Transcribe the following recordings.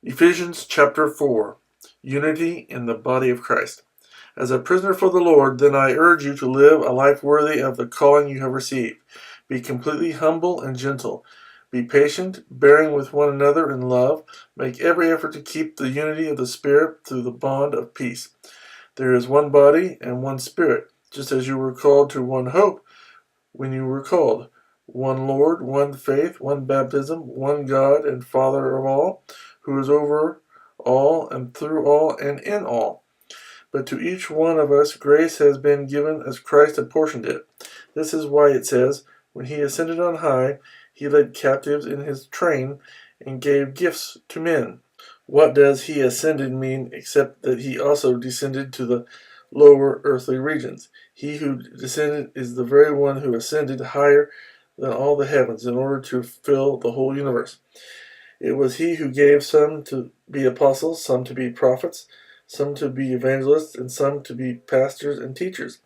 Ephesians chapter 4. Unity in the body of Christ. As a prisoner for the Lord, then I urge you to live a life worthy of the calling you have received. Be completely humble and gentle. Be patient, bearing with one another in love. Make every effort to keep the unity of the Spirit through the bond of peace. There is one body and one Spirit, just as you were called to one hope when you were called. One Lord, one faith, one baptism, one God and Father of all, who is over all and through all and in all. But to each one of us grace has been given as Christ apportioned it. This is why it says, when he ascended on high, he led captives in his train and gave gifts to men. What does he ascended mean except that he also descended to the lower earthly regions? He who descended is the very one who ascended higher than all the heavens in order to fill the whole universe. It was he who gave some to be apostles, some to be prophets, some to be evangelists, and some to be pastors and teachers,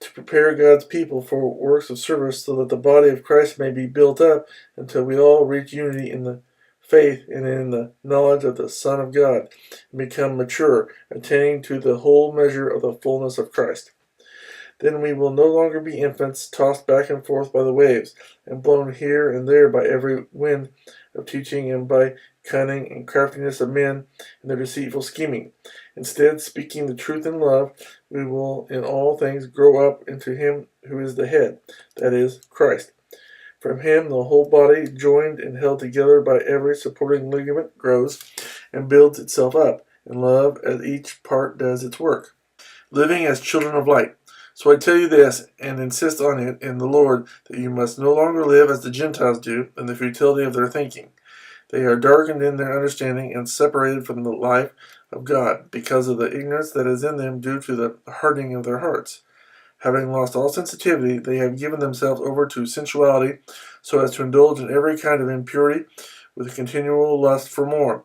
to prepare God's people for works of service so that the body of Christ may be built up until we all reach unity in the faith and in the knowledge of the Son of God, and become mature, attaining to the whole measure of the fullness of Christ. Then we will no longer be infants, tossed back and forth by the waves, and blown here and there by every wind of teaching, and by cunning and craftiness of men and their deceitful scheming. Instead, speaking the truth in love, we will in all things grow up into him who is the head, that is, Christ. From him the whole body, joined and held together by every supporting ligament, grows and builds itself up in love as each part does its work. Living as children of light. So I tell you this, and insist on it in the Lord, that you must no longer live as the Gentiles do, in the futility of their thinking. They are darkened in their understanding and separated from the life of God, because of the ignorance that is in them due to the hardening of their hearts. Having lost all sensitivity, they have given themselves over to sensuality, so as to indulge in every kind of impurity, with a continual lust for more.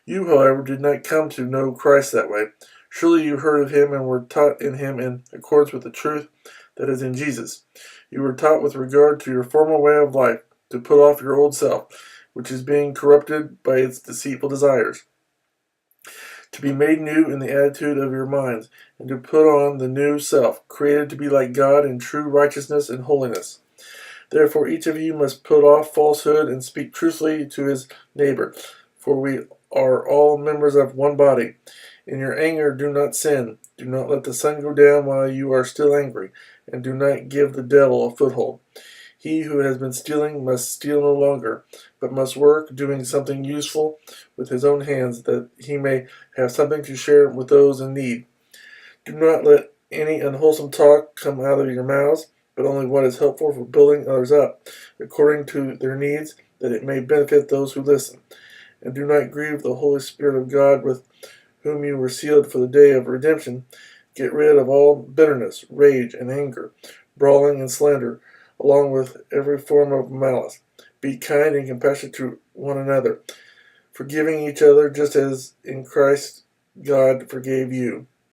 You, however, did not come to know Christ that way. Surely you heard of him and were taught in him in accordance with the truth that is in Jesus. You were taught with regard to your former way of life, to put off your old self, which is being corrupted by its deceitful desires, to be made new in the attitude of your minds, and to put on the new self, created to be like God in true righteousness and holiness. Therefore each of you must put off falsehood and speak truthfully to his neighbor, for we are all members of one body. In your anger do not sin. Do not let the sun go down while you are still angry, and do not give the devil a foothold. He who has been stealing must steal no longer, but must work, doing something useful with his own hands, that he may have something to share with those in need. Do not let any unwholesome talk come out of your mouths, but only what is helpful for building others up, according to their needs, that it may benefit those who listen. And do not grieve the Holy Spirit of God, with whom you were sealed for the day of redemption. Get rid of all bitterness, rage, and anger, brawling and slander, along with every form of malice. Be kind and compassionate to one another, forgiving each other just as in Christ God forgave you.